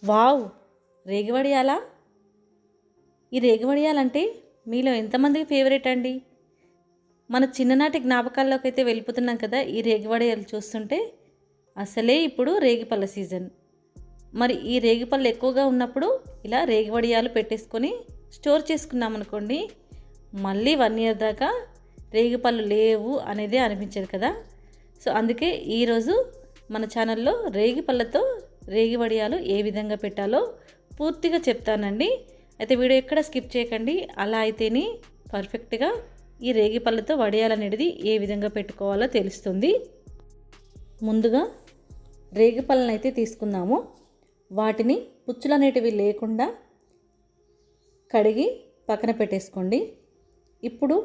Wow! రేగివడియాలా? ఈ రేగివడియాలంటే మీలో ఎంతమందికి ఫేవరెట్ అండి? మన చిన్ననాటి జ్ఞాపకాల్లోకైతే వెళ్ళిపోతున్నాం కదా ఈ రేగివడియాలు చూస్తుంటే. అసలే ఇప్పుడు రేగిపళ్ళ సీజన్. మరి ఈ రేగిపళ్ళు ఎక్కువగా ఉన్నప్పుడు ఇలా రేగివడియాలు పెట్టేసుకొని స్టోర్ చేసుకున్నామనుకోండి, మళ్ళీ 1 ఇయర్ దాకా రేగిపళ్ళు లేవు అనేదే అనిపించదు కదా. సో అందుకే ఈరోజు మన ఛానల్లో రేగిపళ్ళతో రేగివడియాలు ఏ విధంగా పెట్టాలో పూర్తిగా చెప్తానండి. అయితే వీడియో ఎక్కడ స్కిప్ చేయకండి. అలా అయితేనే పర్ఫెక్ట్గా ఈ రేగిపళ్ళతో వడియాలనేది ఏ విధంగా పెట్టుకోవాలో తెలుస్తుంది. ముందుగా రేగిపళ్ళను అయితే తీసుకుందాము. వాటిని పుచ్చులు అనేటివి లేకుండా కడిగి పక్కన పెట్టేసుకోండి. ఇప్పుడు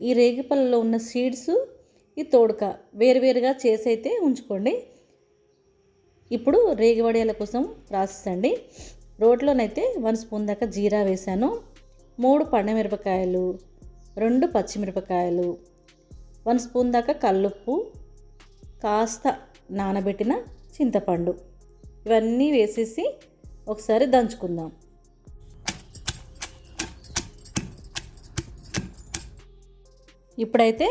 ఈ రేగిపళ్ళలో ఉన్న సీడ్స్ ఈ తోడుక వేరువేరుగా చేసి అయితే ఉంచుకోండి. ఇప్పుడు రేగివడియాల కోసం ప్రాసెస్ అండి. రోట్లోనైతే 1 స్పూన్ దాకా జీరా వేసాను, 3 పండుమిరపకాయలు, 2 పచ్చిమిరపకాయలు, 1 స్పూన్ దాకా కల్లుప్పు, కాస్త నానబెట్టిన చింతపండు, ఇవన్నీ వేసేసి ఒకసారి దంచుకుందాం. ఇప్పుడైతే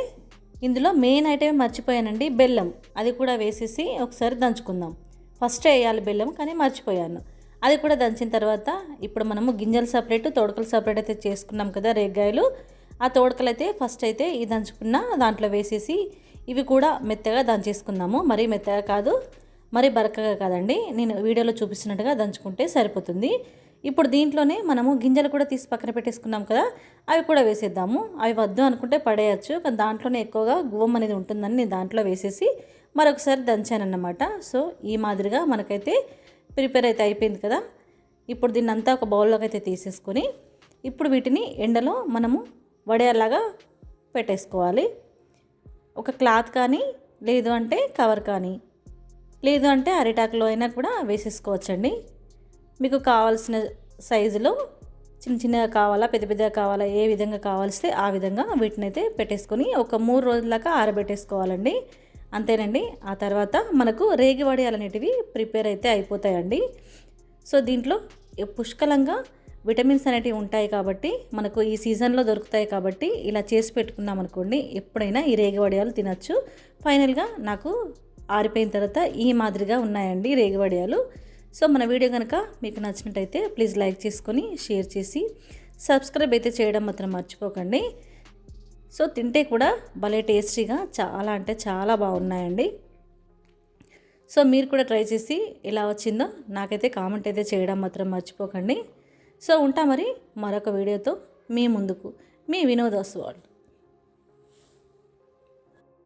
ఇందులో మెయిన్ ఐటమ్ మర్చిపోయానండి, బెల్లం. అది కూడా వేసేసి ఒకసారి దంచుకుందాం. ఫస్ట్ వేయాలి బెల్లం, కానీ మర్చిపోయాను. అది కూడా దంచిన తర్వాత ఇప్పుడు మనము గింజలు సపరేట్, తోడకలు సపరేట్ అయితే చేసుకున్నాం కదా రేగ్గాయలు. ఆ తోడకలు అయితే ఫస్ట్ అయితే ఈ దంచుకున్న దాంట్లో వేసేసి ఇవి కూడా మెత్తగా దంచేసుకుందాము. మరీ మెత్తగా కాదు, మరీ బరకగా కాదండి. నేను వీడియోలో చూపిస్తున్నట్టుగా దంచుకుంటే సరిపోతుంది. ఇప్పుడు దీంట్లోనే మనము గింజలు కూడా తీసి పక్కన పెట్టేసుకున్నాం కదా, అవి కూడా వేసేద్దాము. అవి వద్దు అనుకుంటే పడేయచ్చు, కానీ దాంట్లోనే ఎక్కువగా గువ్వం అనేది ఉంటుందని నేను దాంట్లో వేసేసి మరొకసారి దంచానన్నమాట. సో ఈ మాదిరిగా మనకైతే ప్రిపేర్ అయితే అయిపోయింది కదా. ఇప్పుడు దీన్ని అంతా ఒక బౌల్లోకి అయితే తీసేసుకొని ఇప్పుడు వీటిని ఎండలో మనము వడియాలాగా పెట్టేసుకోవాలి. ఒక క్లాత్ కానీ, లేదు అంటే కవర్ కానీ, లేదు అంటే అరిటాకులో అయినా కూడా వేసేసుకోవచ్చండి. మీకు కావాల్సిన సైజులో చిన్న చిన్నగా కావాలా, పెద్ద పెద్దగా కావాలా, ఏ విధంగా కావాల్స్తే ఆ విధంగా వీటిని అయితే పెట్టేసుకొని ఒక 3 రోజుల దాకా ఆరబెట్టేసుకోవాలండి. అంతేనండి. ఆ తర్వాత మనకు రేగి వడియాలు అనేటివి ప్రిపేర్ అయితే అయిపోతాయండి. సో దీంట్లో పుష్కలంగా విటమిన్స్ అనేటివి ఉంటాయి కాబట్టి, మనకు ఈ సీజన్లో దొరుకుతాయి కాబట్టి ఇలా చేసి పెట్టుకున్నాం అనుకోండి, ఎప్పుడైనా ఈ రేగి వడియాలు తినచ్చు. ఫైనల్గా నాకు ఆరిపోయిన తర్వాత ఈ మాదిరిగా ఉన్నాయండి రేగి వడియాలు. సో మన వీడియో కనుక మీకు నచ్చినట్టయితే ప్లీజ్ లైక్ చేసుకొని షేర్ చేసి సబ్స్క్రైబ్ అయితే చేయడం మాత్రం మర్చిపోకండి. సో తింటే కూడా భలే టేస్టీగా చాలా అంటే చాలా బాగున్నాయండి. సో మీరు కూడా ట్రై చేసి ఎలా వచ్చిందో నాకైతే కామెంట్ అయితే చేయడం మాత్రం మర్చిపోకండి. సో ఉంటా మరి మరొక వీడియోతో మీ ముందుకు. మీ వినోద్ ఆస్వాల్.